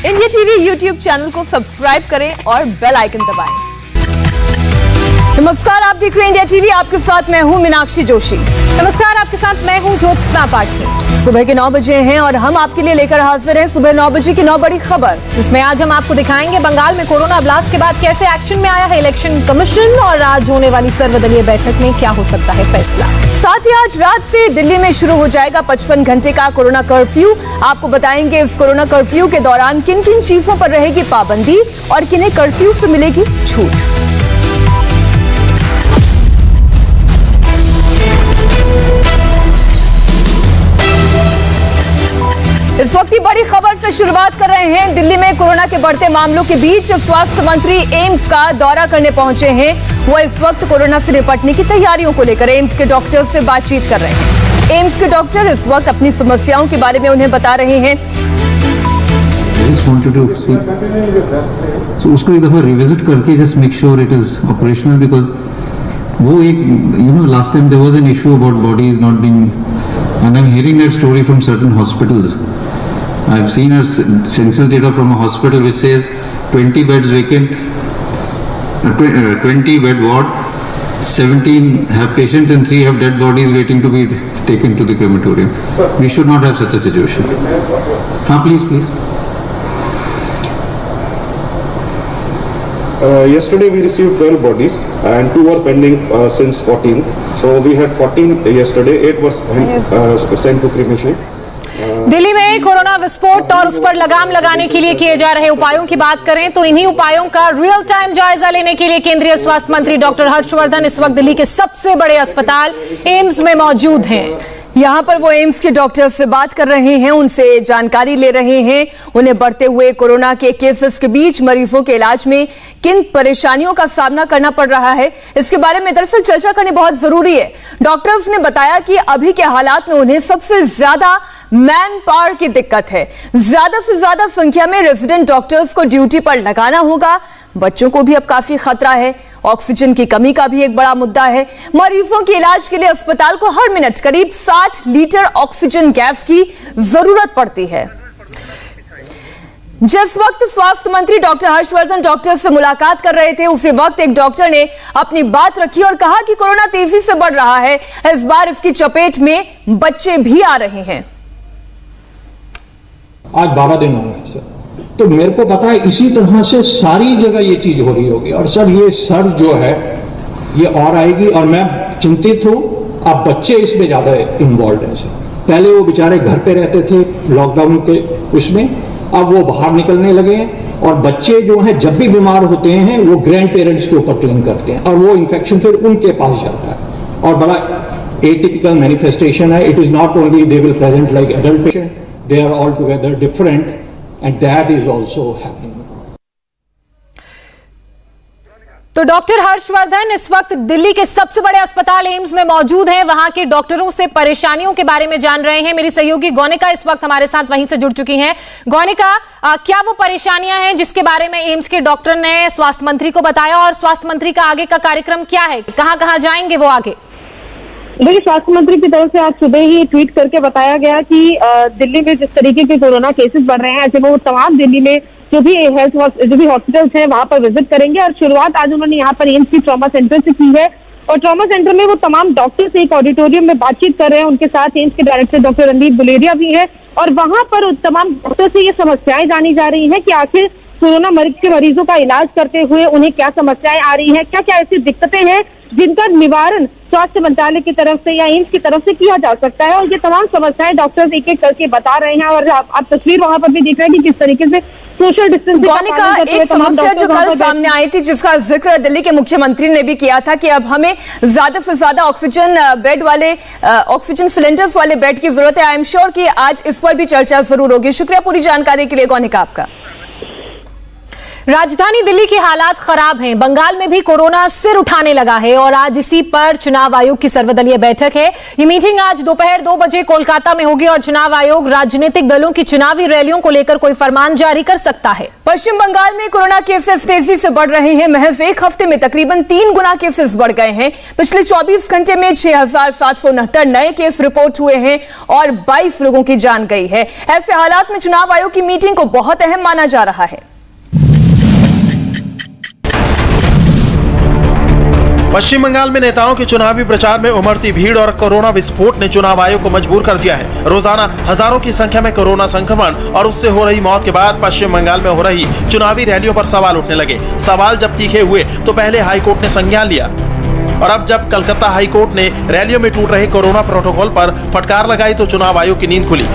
India TV YouTube channel को subscribe करें और बेल आइकन दबाएं। नमस्कार, आप देख रहे हैं इंडिया टीवी। आपके साथ मैं हूं मीनाक्षी जोशी। नमस्कार, आपके साथ मैं हूं ज्योत्सना पाठी। सुबह के 9 बजे हैं और हम आपके लिए लेकर हाजिर हैं सुबह 9 बजे की 9 बड़ी खबर, जिसमें आज हम आपको दिखाएंगे बंगाल में कोरोना ब्लास्ट के बाद कैसे एक्शन में आया है इलेक्शन कमीशन और आज होने वाली सर्वदलीय बैठक में क्या हो सकता है फैसला। साथ ही आज रात से दिल्ली में शुरू हो जाएगा 55 घंटे का कोरोना कर्फ्यू। आपको बताएंगे इस कोरोना कर्फ्यू के दौरान किन किन चीजों पर रहेगी पाबंदी और किन्हें कर्फ्यू से मिलेगी छूट। इस वक्त की बड़ी खबर से शुरुआत कर रहे हैं। दिल्ली में कोरोना के बढ़ते मामलों के बीच स्वास्थ्य मंत्री एम्स का दौरा करने पहुंचे हैं। वो इस वक्त कोरोना से निपटने की तैयारियों को लेकर एम्स के डॉक्टर से बातचीत कर रहे हैं। एम्स के डॉक्टर इस वक्त अपनी समस्याओं के बारे में उन्हें बता रहे हैं। उसको एक दफा रिविजिट करके just make sure it is operational, because वो एक last time there was an issue about bodies not being, and I'm hearing that story from certain hospitals. I've seen a census data from a hospital which says 20 beds vacant, 20 bed ward, 17 have patients and 3 have dead bodies waiting to be taken to the crematorium. We should not have such a situation. Please. Yesterday we received 12 bodies and 2 are pending since 14th. So we had 14 yesterday, 8 was sent to cremation. Delhi में corona विस्फोट और उस पर लगाम लगाने के लिए किए जा रहे उपायों की बात करें तो इन्हीं उपायों का रियल टाइम जायजा लेने के लिए केंद्रीय स्वास्थ्य मंत्री डॉक्टर हर्षवर्धन इस वक्त दिल्ली के सबसे बड़े अस्पताल एम्स में मौजूद हैं। यहाँ पर वो एम्स के डॉक्टर से बात कर रहे हैं, उनसे जानकारी ले रहे हैं। उन्हें बढ़ते हुए कोरोना के केसेस के बीच मरीजों के इलाज में किन परेशानियों का सामना करना पड़ रहा है, इसके बारे में दरअसल चर्चा करनी बहुत जरूरी है। डॉक्टर्स ने बताया कि अभी के हालात में उन्हें सबसे ज्यादा मैन पावर की दिक्कत है। ज्यादा से ज्यादा संख्या में रेजिडेंट डॉक्टर्स को ड्यूटी पर लगाना होगा। बच्चों को भी अब काफी खतरा है। ऑक्सीजन की कमी का भी एक बड़ा मुद्दा है। मरीजों के इलाज के लिए अस्पताल को हर मिनट करीब 60 लीटर ऑक्सीजन गैस की जरूरत पड़ती है। जिस वक्त स्वास्थ्य मंत्री डॉक्टर हर्षवर्धन डॉक्टर से मुलाकात कर रहे थे, उसी वक्त एक डॉक्टर ने अपनी बात रखी और कहा कि कोरोना तेजी से बढ़ रहा है। इस बार इसकी चपेट में बच्चे भी आ रहे हैं। आज 12 दिन हो गए सर, तो मेरे को पता है इसी तरह से सारी जगह ये चीज हो रही होगी और सर ये सर्ज जो है ये और आएगी और मैं चिंतित हूं। अब बच्चे इसमें ज्यादा इन्वॉल्व हैं सर। पहले वो बेचारे घर पे रहते थे लॉकडाउन के उसमें, अब वो बाहर निकलने लगे हैं और बच्चे जो हैं जब भी बीमार होते हैं वो ग्रैंड पेरेंट्स के ऊपर क्लेम करते हैं और वो इन्फेक्शन फिर उनके पास जाता है और बड़ा एटिपिकल मैनिफेस्टेशन है। It is not only they will present like adult patient, they are altogether different and that is also happening. तो डॉक्टर हर्षवर्धन इस वक्त दिल्ली के सबसे बड़े अस्पताल एम्स में मौजूद हैं। वहां के डॉक्टरों से परेशानियों के बारे में जान रहे हैं। मेरी सहयोगी गौनिका इस वक्त हमारे साथ वहीं से जुड़ चुकी हैं। गौनिका, क्या वो परेशानियां हैं जिसके बारे में एम्स के डॉक्टर ने स्वास्थ्य मंत्री को बताया और स्वास्थ्य मंत्री का आगे का कार्यक्रम क्या है, कहां जाएंगे वो आगे? देखिए, स्वास्थ्य मंत्री की तरफ से आज सुबह ही ट्वीट करके बताया गया कि दिल्ली में जिस तरीके के कोरोना केसेस बढ़ रहे हैं, ऐसे वो तमाम दिल्ली में जो भी हॉस्पिटल्स हैं वहां पर विजिट करेंगे और शुरुआत आज उन्होंने यहाँ पर एम्स की ट्रॉमा सेंटर से की है और ट्रॉमा सेंटर में वो तमाम डॉक्टर से एक ऑडिटोरियम में बातचीत कर रहे हैं। उनके साथ एम्स के डायरेक्टर डॉक्टर रणदीप गुलेरिया भी है और वहां पर तमाम डॉक्टर से ये समस्याएं जानी जा रही है कि आखिर कोरोना के मरीजों का इलाज करते हुए उन्हें क्या समस्याएं आ रही है, क्या क्या ऐसी दिक्कतें हैं जिनका निवारण स्वास्थ्य मंत्रालय की तरफ से या एम्स की तरफ से किया जा सकता है। और ये तमाम समस्याएं डॉक्टर्स एक एक करके बता रहे हैं और आप तस्वीर वहां पर भी देख रहे हैं कि किस तरीके से सोशल डिस्टेंसिंग गौनिका, एक समस्या जो कल सामने आई थी जिसका जिक्र दिल्ली के मुख्यमंत्री ने भी किया था कि अब हमें ज्यादा से ज्यादा ऑक्सीजन बेड वाले ऑक्सीजन सिलेंडर्स वाले बेड की जरूरत है। आई एम श्योर कि आज इस पर भी चर्चा जरूर होगी। शुक्रिया पूरी जानकारी के लिए गौनिका आपका। राजधानी दिल्ली के हालात खराब हैं। बंगाल में भी कोरोना सिर उठाने लगा है और आज इसी पर चुनाव आयोग की सर्वदलीय बैठक है। ये मीटिंग आज दोपहर 2 बजे कोलकाता में होगी और चुनाव आयोग राजनीतिक दलों की चुनावी रैलियों को लेकर कोई फरमान जारी कर सकता है। पश्चिम बंगाल में कोरोना केसेस तेजी से बढ़ रहे हैं। महज एक हफ्ते में तकरीबन 3 गुना केसेस बढ़ गए हैं। पिछले 24 घंटे में 6,769 नए केस रिपोर्ट हुए हैं और 22 लोगों की जान गई है। ऐसे हालात में चुनाव आयोग की मीटिंग को बहुत अहम माना जा रहा है। पश्चिम बंगाल में नेताओं के चुनावी प्रचार में उमड़ती भीड़ और कोरोना विस्फोट ने चुनाव आयोग को मजबूर कर दिया है। रोजाना हजारों की संख्या में कोरोना संक्रमण और उससे हो रही मौत के बाद पश्चिम बंगाल में हो रही चुनावी रैलियों पर सवाल उठने लगे। सवाल जब तीखे हुए तो पहले हाईकोर्ट ने संज्ञान लिया और अब जब कलकत्ता हाईकोर्ट ने रैलियों में टूट रहे कोरोना प्रोटोकॉल पर फटकार लगाई तो चुनाव आयोग की नींद खुली।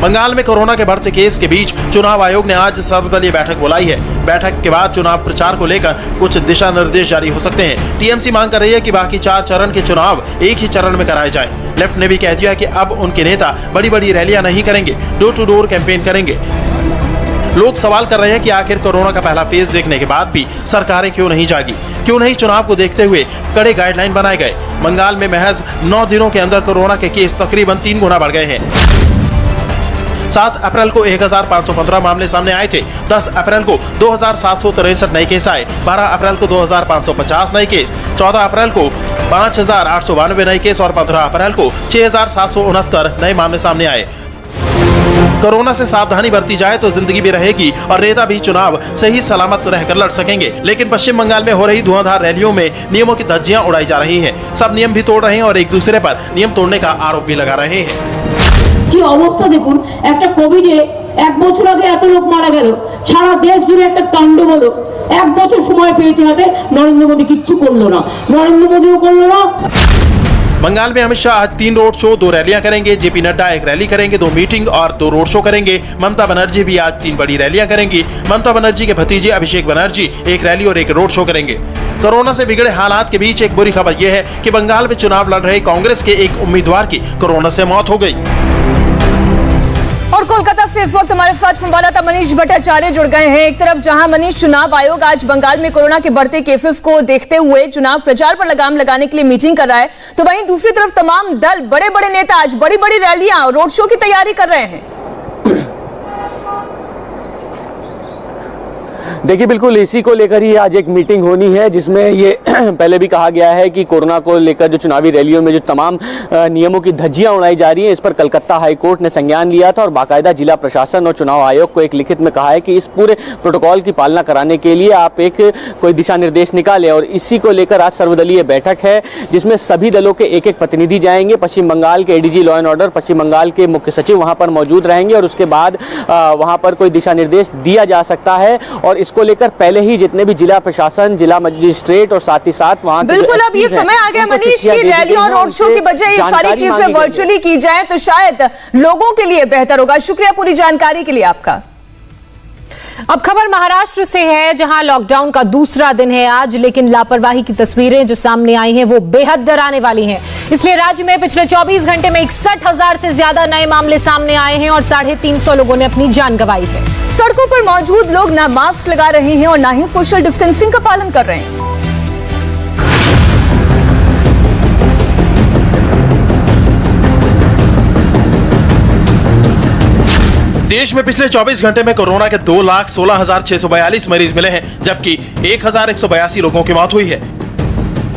बंगाल में कोरोना के बढ़ते केस के बीच चुनाव आयोग ने आज सर्वदलीय बैठक बुलाई है। बैठक के बाद चुनाव प्रचार को लेकर कुछ दिशा निर्देश जारी हो सकते हैं। टीएमसी मांग कर रही है कि बाकी 4 चरण के चुनाव एक ही चरण में कराए जाएं। लेफ्ट ने भी कह दिया कि अब उनके नेता बड़ी बड़ी रैलियां नहीं करेंगे, डोर टू डोर कैंपेन करेंगे। लोग सवाल कर रहे हैं कि आखिर कोरोना का पहला फेज देखने के बाद भी सरकारें क्यों नहीं जागी, क्यों नहीं चुनाव को देखते हुए कड़े गाइडलाइन बनाए गए। बंगाल में महज 9 दिनों के अंदर कोरोना के केस तकरीबन 3 गुना बढ़ गए हैं। 7 अप्रैल को 1515 मामले सामने आए थे। 10 अप्रैल को 2763 नए केस आए। 12 अप्रैल को 2550 नए केस। 14 अप्रैल को 5892 नए केस और 15 अप्रैल को 6769 नए मामले सामने आए। कोरोना से सावधानी बरती जाए तो जिंदगी भी रहेगी और नेता भी चुनाव सही सलामत रहकर लड़ सकेंगे। लेकिन पश्चिम बंगाल में हो रही धुआंधार रैलियों में नियमों की धज्जियां उड़ाई जा रही हैं। सब नियम भी तोड़ रहे हैं और एक दूसरे पर नियम तोड़ने का आरोप भी लगा रहे हैं। কি অবস্থা দেখুন, একটা কোভিডে 1 বছর আগে এত লোক মারা গেল, সারা দেশ জুড়ে একটা তাণ্ডব হলো। 1 বছর সময় পেয়েছে হাতে, নরেন্দ্র মোদী কিচ্ছু করলো না, নরেন্দ্র মোদীও করলো না। बंगाल में अमित शाह आज 3 रोड शो, 2 रैलियां करेंगे। जेपी नड्डा 1 रैली करेंगे, 2 मीटिंग और 2 रोड शो करेंगे। ममता बनर्जी भी आज 3 बड़ी रैलियां करेंगी। ममता बनर्जी के भतीजे अभिषेक बनर्जी 1 रैली और 1 रोड शो करेंगे। कोरोना से बिगड़े हालात के बीच एक बुरी खबर यह है कि बंगाल में चुनाव लड़ रहे कांग्रेस के एक उम्मीदवार की कोरोना से मौत हो गई। और कोलकाता से इस वक्त हमारे साथ संवाददाता मनीष भट्टाचार्य जुड़ गए हैं। एक तरफ जहां मनीष, चुनाव आयोग आज बंगाल में कोरोना के बढ़ते केसेस को देखते हुए चुनाव प्रचार पर लगाम लगाने के लिए मीटिंग कर रहा है, तो वहीं दूसरी तरफ तमाम दल, बड़े बड़े नेता आज बड़ी बड़ी रैलियां और रोड शो की तैयारी कर रहे हैं। देखिए, बिल्कुल इसी को लेकर ही आज एक मीटिंग होनी है, जिसमें ये पहले भी कहा गया है कि कोरोना को लेकर जो चुनावी रैलियों में जो तमाम नियमों की धज्जियां उड़ाई जा रही हैं, इस पर कलकत्ता हाईकोर्ट ने संज्ञान लिया था और बाकायदा जिला प्रशासन और चुनाव आयोग को एक लिखित में कहा है कि इस पूरे प्रोटोकॉल की पालना कराने के लिए आप एक कोई दिशा निर्देश निकालें। और इसी को लेकर आज सर्वदलीय बैठक है, जिसमें सभी दलों के एक एक प्रतिनिधि जाएंगे। पश्चिम बंगाल के एडीजी लॉ एंड ऑर्डर, पश्चिम बंगाल के मुख्य सचिव वहां पर मौजूद रहेंगे और उसके बाद वहां पर कोई दिशा निर्देश दिया जा सकता है। और इसको लेकर पहले ही जितने भी जिला प्रशासन, जिला मजिस्ट्रेट और साथ ही साथ वहां बिल्कुल अब ये समय आ गया मनीष की रैली और रोड शो की बजाय ये सारी चीजें वर्चुअली की जाए तो शायद लोगों के लिए बेहतर होगा। शुक्रिया पूरी जानकारी के लिए आपका। अब खबर महाराष्ट्र से है, जहां लॉकडाउन का दूसरा दिन है आज, लेकिन लापरवाही की तस्वीरें जो सामने आई हैं वो बेहद डराने वाली हैं। इसलिए राज्य में पिछले 24 घंटे में 61,000 से ज्यादा नए मामले सामने आए हैं और 350 लोगों ने अपनी जान गंवाई है। सड़कों पर मौजूद लोग ना मास्क लगा रहे हैं और ना ही सोशल डिस्टेंसिंग का पालन कर रहे हैं। देश में पिछले 24 घंटे में कोरोना के 2,16,642 मरीज मिले हैं, जबकि 1,182 लोगों की मौत हुई है।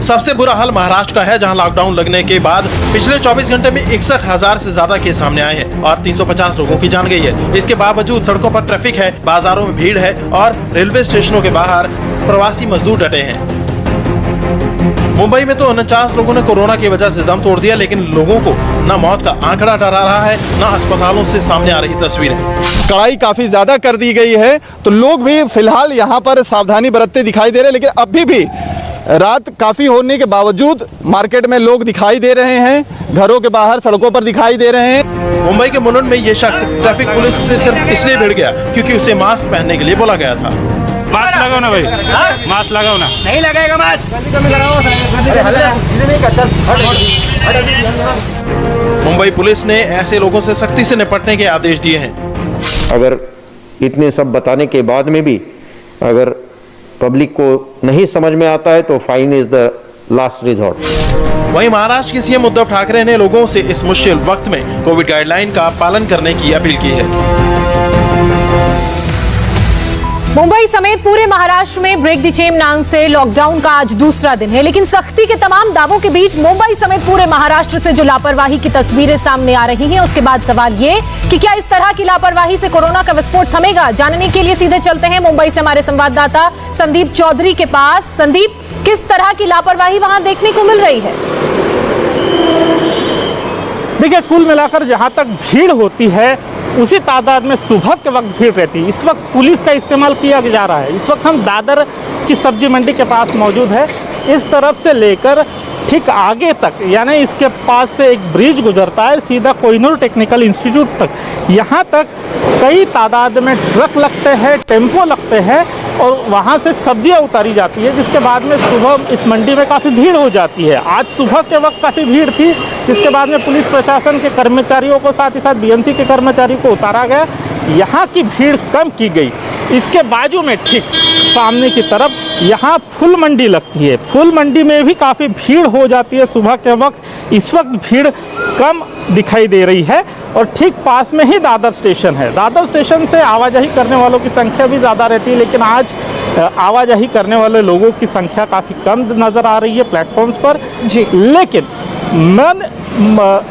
सबसे बुरा हाल महाराष्ट्र का है, जहां लॉकडाउन लगने के बाद पिछले 24 घंटे में 61,000 से ज्यादा केस सामने आए हैं और 350 लोगों की जान गई है। इसके बावजूद सड़कों पर ट्रैफिक है, बाजारों में भीड़ है और रेलवे स्टेशनों के बाहर प्रवासी मजदूर डटे हैं। मुंबई में तो 49 लोगों ने कोरोना की वजह से दम तोड़ दिया, लेकिन लोगों को न मौत का आंकड़ा डरा रहा है, न अस्पतालों से सामने आ रही तस्वीरें। कड़ाई काफी ज्यादा कर दी गई है, तो लोग भी फिलहाल यहाँ पर सावधानी बरतते दिखाई दे रहे हैं, लेकिन अभी भी रात काफी होने के बावजूद मार्केट में लोग दिखाई दे रहे हैं, घरों के बाहर सड़कों पर दिखाई दे रहे हैं। मुंबई के मुलुंड में ये शख्स ट्रैफिक पुलिस से सिर्फ इसलिए भिड़ गया क्योंकि उसे मास्क पहनने के लिए बोला गया था। मास्क लगाओ ना भाई, मास्क लगाओ ना। नहीं लगाएगा मास्क। मुंबई पुलिस ने ऐसे लोगों से सख्ती से निपटने के आदेश दिए हैं। अगर इतने सब बताने के बाद में भी अगर पब्लिक को नहीं समझ में आता है तो fine is the last resort. वहीं महाराष्ट्र के सीएम उद्धव ठाकरे ने लोगों से इस मुश्किल वक्त में कोविड गाइडलाइन का पालन करने की अपील की है। मुंबई समेत पूरे महाराष्ट्र में ब्रेक द चेन नाम से लॉकडाउन का आज दूसरा दिन है, लेकिन सख्ती के तमाम दावों के बीच मुंबई समेत पूरे महाराष्ट्र से जो लापरवाही की तस्वीरें सामने आ रही हैं, उसके बाद सवाल ये कि क्या इस तरह की लापरवाही से कोरोना का विस्फोट थमेगा? जानने के लिए सीधे चलते हैं मुंबई से हमारे संवाददाता संदीप चौधरी के पास। संदीप, किस तरह की लापरवाही वहां देखने को मिल रही है? देखिए, कुल मिलाकर जहां तक भीड़ होती है उसी तादाद में सुबह के वक्त भीड़ रहती है। इस वक्त पुलिस का इस्तेमाल किया जा रहा है। इस वक्त हम दादर की सब्जी मंडी के पास मौजूद है। इस तरफ से लेकर ठीक आगे तक, यानी इसके पास से एक ब्रिज गुजरता है सीधा कोहिनूर टेक्निकल इंस्टीट्यूट तक। यहाँ तक कई तादाद में ट्रक लगते हैं, टेम्पो लगते हैं और वहाँ से सब्जियाँ उतारी जाती है, जिसके बाद में सुबह इस मंडी में काफ़ी भीड़ हो जाती है। आज सुबह के वक्त काफ़ी भीड़ थी, जिसके बाद में पुलिस प्रशासन के कर्मचारियों को साथ ही साथ बीएमसी के कर्मचारियों को उतारा गया। यहाँ की भीड़ कम की गई। इसके बाजू में ठीक सामने की तरफ यहाँ फूल मंडी लगती है। फूल मंडी में भी काफ़ी भीड़ हो जाती है सुबह के वक्त। इस वक्त भीड़ कम दिखाई दे रही है और ठीक पास में ही दादर स्टेशन है। दादर स्टेशन से आवाजाही करने वालों की संख्या भी ज़्यादा रहती है, लेकिन आज आवाजाही करने वाले लोगों की संख्या काफ़ी कम नज़र आ रही है प्लेटफॉर्म्स पर जी। लेकिन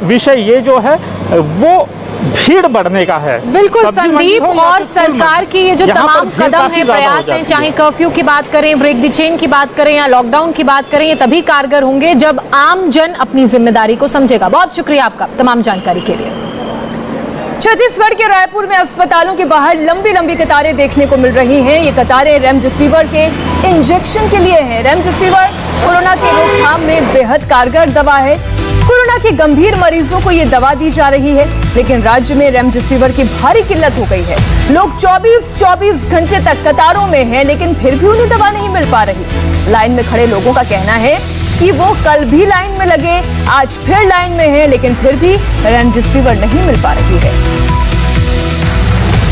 विषय ये जो है वो भीड़ बढ़ने का है। बिल्कुल संदीप, और सरकार की ये जो तमाम कदम है, प्रयास हैं, चाहे कर्फ्यू की बात करें, ब्रेक द चेन की बात करें या लॉकडाउन की बात करें, ये तभी कारगर होंगे जब आम जन अपनी जिम्मेदारी को समझेगा। बहुत शुक्रिया आपका तमाम जानकारी के लिए। छत्तीसगढ़ के रायपुर में अस्पतालों के बाहर लंबी लंबी कतारें देखने को मिल रही हैं। ये कतारें रेमडेसिविर के इंजेक्शन के लिए हैं। रेमडेसिविर कोरोना की रोकथाम में बेहद कारगर दवा है। कोरोना के गंभीर मरीजों को ये दवा दी जा रही है, लेकिन राज्य में रेमडेसिविर की भारी किल्लत हो गई है। लोग 24 घंटे तक कतारों में हैं, लेकिन फिर भी उन्हें दवा नहीं मिल पा रही। लाइन में खड़े लोगों का कहना है कि वो कल भी लाइन में लगे, आज फिर लाइन में हैं, लेकिन फिर भी रेमडेसिविर नहीं मिल पा रही है।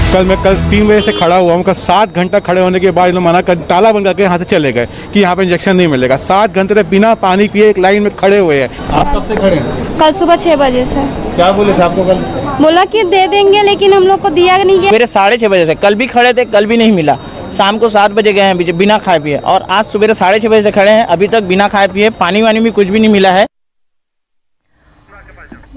कल 3 बजे से खड़ा हुआ हूँ। 7 घंटा खड़े होने के बाद मना कर ताला बंद करके यहाँ से चले गए कि यहाँ पे इंजेक्शन नहीं मिलेगा। 7 घंटे तक बिना पानी पिए एक लाइन में खड़े हुए हैं। आप कब से खड़े हैं? कल सुबह 6 बजे से। क्या बोले थे आपको? कल बोला कि दे देंगे, लेकिन हम लोग को दिया नहीं गया। मेरे 6:30 बजे से कल भी खड़े थे, कल भी नहीं मिला। शाम को 7 बजे गए हैं बिना खाए पिए, और आज सुबह 6:30 बजे से खड़े हैं, अभी तक बिना खाए पिए। पानी वानी भी कुछ भी नहीं मिला है।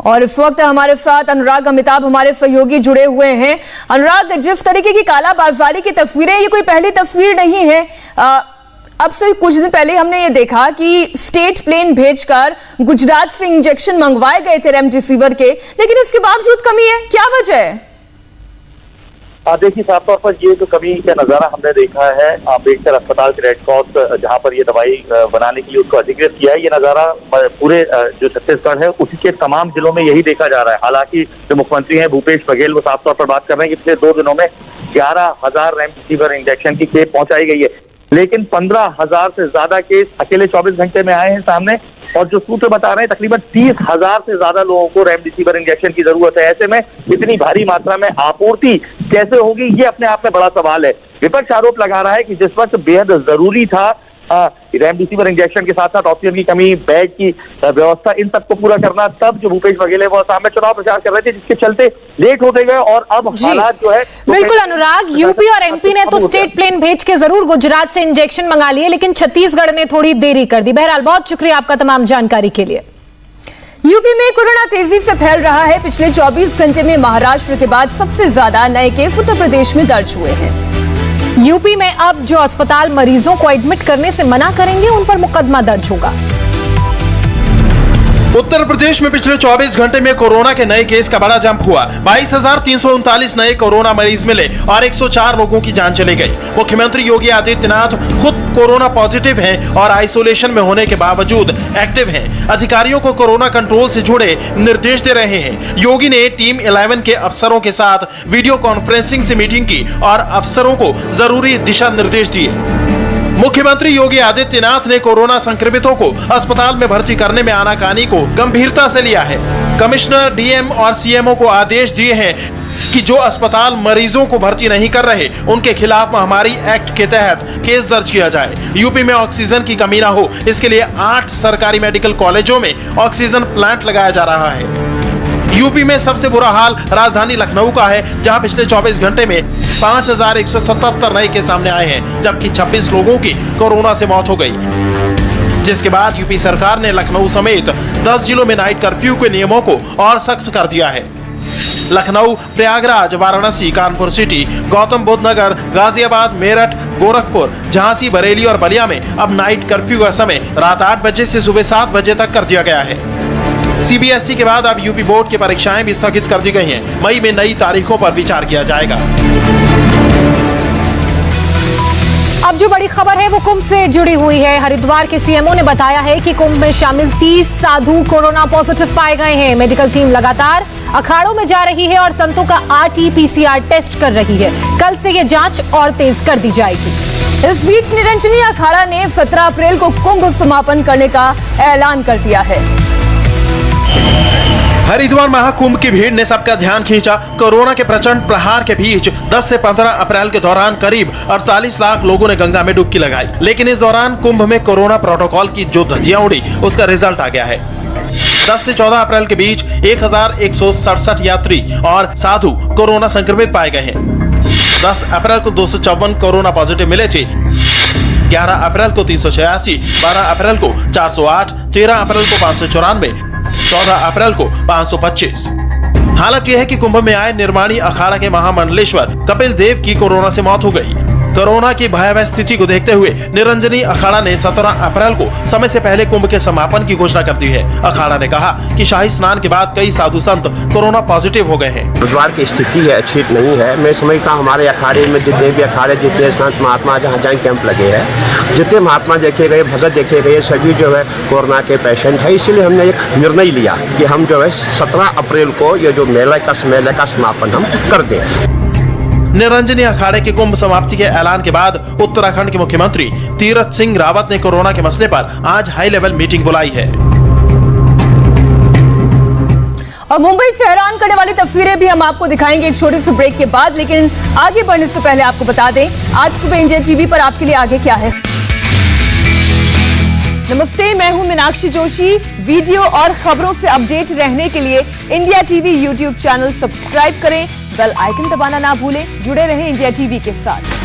और इस वक्त हमारे साथ अनुराग अमिताभ हमारे सहयोगी जुड़े हुए हैं। अनुराग, जिस तरीके की कालाबाजारी की तस्वीरें, ये कोई पहली तस्वीर नहीं है। अब से कुछ दिन पहले हमने ये देखा कि स्टेट प्लेन भेजकर गुजरात से इंजेक्शन मंगवाए गए थे रेमडेसिविर के, लेकिन इसके बावजूद कमी है। क्या वजह है? देखिए, साफ तौर पर ये जो कमी का नजारा हमने देखा है अम्बेडकर अस्पताल के रेड क्रॉस जहां पर ये दवाई बनाने के लिए उसको अधिकृत किया है, ये नजारा पूरे जो छत्तीसगढ़ है उसी के तमाम जिलों में यही देखा जा रहा है। हालांकि जो मुख्यमंत्री हैं भूपेश बघेल, वो साफ तौर पर बात कर रहे हैं कि पिछले 2 दिनों में 11,000 रेमडेसिविर इंजेक्शन की खेप पहुंचाई गई है, लेकिन 15,000 से ज्यादा केस अकेले 24 घंटे में आए हैं सामने। और जो सूत्र बता रहे हैं तकरीबन 30,000 से ज्यादा लोगों को रेमडेसिविर इंजेक्शन की जरूरत है। ऐसे में इतनी भारी मात्रा में आपूर्ति कैसे होगी, ये अपने आप में बड़ा सवाल है। विपक्ष आरोप लगा रहा है कि जिस वक्त बेहद जरूरी था रेमडेसिविर इंजेक्शन के साथ साथ ऑक्सीजन की कमी, बेड की व्यवस्था, इन सबको पूरा करना, तब जो भूपेश बघेल है वो असम में चुनाव प्रचार कर रहे थे, जिसके चलते लेट होते गए और अब हालात जो है। बिल्कुल अनुराग, यूपी और एमपी ने तो स्टेट प्लेन भेज के जरूर गुजरात से इंजेक्शन मंगा लिए, लेकिन छत्तीसगढ़ ने थोड़ी देरी कर दी। बहरहाल बहुत शुक्रिया आपका तमाम जानकारी के लिए। यूपी में कोरोना तेजी से फैल रहा है। पिछले 24 घंटे में महाराष्ट्र के बाद सबसे ज्यादा नए केस उत्तर प्रदेश में दर्ज हुए हैं। यूपी में अब जो अस्पताल मरीजों को एडमिट करने से मना करेंगे, उन पर मुकदमा दर्ज होगा। उत्तर प्रदेश में पिछले 24 घंटे में कोरोना के नए केस का बड़ा जंप हुआ। 22,339 नए कोरोना मरीज मिले और 104 लोगों की जान चली गई। मुख्यमंत्री योगी आदित्यनाथ खुद कोरोना पॉजिटिव हैं और आइसोलेशन में होने के बावजूद एक्टिव हैं। अधिकारियों को कोरोना कंट्रोल से जुड़े निर्देश दे रहे हैं। योगी ने टीम 11 के अफसरों के साथ वीडियो कॉन्फ्रेंसिंग से मीटिंग की और अफसरों को जरूरी दिशा निर्देश दिए। मुख्यमंत्री योगी आदित्यनाथ ने कोरोना संक्रमितों को अस्पताल में भर्ती करने में आनाकानी को गंभीरता से लिया है। कमिश्नर, डीएम और सीएमओ को आदेश दिए हैं कि जो अस्पताल मरीजों को भर्ती नहीं कर रहे उनके खिलाफ महामारी एक्ट के तहत केस दर्ज किया जाए। यूपी में ऑक्सीजन की कमी ना हो, इसके लिए 8 सरकारी मेडिकल कॉलेजों में ऑक्सीजन प्लांट लगाया जा रहा है। यूपी में सबसे बुरा हाल राजधानी लखनऊ का है, जहां पिछले 24 घंटे में 5177 नए केस सामने आए हैं, जबकि 26 लोगों की कोरोना से मौत हो गई। जिसके बाद यूपी सरकार ने लखनऊ समेत 10 जिलों में नाइट कर्फ्यू के नियमों को और सख्त कर दिया है। लखनऊ, प्रयागराज, वाराणसी, कानपुर सिटी, गौतम बुद्ध नगर, गाजियाबाद, मेरठ, गोरखपुर, झांसी, बरेली और बलिया में अब नाइट कर्फ्यू का समय रात 8 बजे से सुबह 7 बजे तक कर दिया गया है। सीबीएसई के बाद अब यूपी बोर्ड की परीक्षाएं भी स्थगित कर दी गई हैं। मई में नई तारीखों पर विचार किया जाएगा। अब जो बड़ी खबर है वो कुंभ से जुड़ी हुई है। हरिद्वार के सीएमओ ने बताया है कि कुंभ में शामिल 30 साधु कोरोना पॉजिटिव पाए गए हैं। मेडिकल टीम लगातार अखाड़ों में जा रही है और संतों का RT-PCR टेस्ट कर रही है। कल से ये जांच और तेज कर दी जाएगी। इस बीच निरंजनी अखाड़ा ने 17 अप्रैल को कुंभ समापन करने का ऐलान कर दिया है। हरिद्वार महाकुंभ की भीड़ ने सबका ध्यान खींचा। कोरोना के प्रचंड प्रहार के बीच 10 से 15 अप्रैल के दौरान करीब 48 लाख लोगों ने गंगा में डुबकी लगाई। लेकिन इस दौरान कुंभ में कोरोना प्रोटोकॉल की जो धज्जियां उड़ी, उसका रिजल्ट आ गया है। 10 से 14 अप्रैल के बीच 1167 यात्री और साधु कोरोना संक्रमित पाए गए हैं। 10 अप्रैल को 254 कोरोना पॉजिटिव मिले थे। 11 अप्रैल को 386, 12 अप्रैल को 408, 13 अप्रैल को 594, 14 अप्रैल को 525। हालत यह है कि कुंभ में आए निर्माणी अखाड़ा के महामंडलेश्वर कपिल देव की कोरोना से मौत हो गई। कोरोना की भयावह स्थिति को देखते हुए निरंजनी अखाड़ा ने 17 अप्रैल को समय से पहले कुंभ के समापन की घोषणा कर दी है। अखाड़ा ने कहा कि शाही स्नान के बाद कई साधु संत कोरोना पॉजिटिव हो गए हैं। हरिद्वार की स्थिति है अच्छी नहीं है। मैं समझता हूँ हमारे अखाड़े में जितने भी अखाड़े, जितने संत महात्मा जहाँ जहाँ कैंप लगे हैं, जितने महात्मा देखे गए, भगत देखे गए, सभी जो है कोरोना के पेशेंट है। इसलिए हमने एक निर्णय लिया कि हम जो है 17 अप्रैल को ये जो मेले का समापन हम कर दें। निरंजनी अखाड़े के कुंभ समाप्ति के ऐलान के बाद उत्तराखंड के मुख्यमंत्री तीरथ सिंह रावत ने कोरोना के मसले पर आज हाई लेवल मीटिंग बुलाई है। और मुंबई से हैरान करने वाली तस्वीरें भी हम आपको दिखाएंगे एक छोटे से ब्रेक के बाद। लेकिन आगे बढ़ने से पहले आपको बता दें, आज सुबह इंडिया टीवी पर आपके लिए आगे क्या है। नमस्ते, मैं हूं मीनाक्षी जोशी। वीडियो और खबरों से अपडेट रहने के लिए India TV YouTube channel subscribe करें, बेल आइकन दबाना ना भूलें। जुड़े रहें इंडिया टीवी के साथ।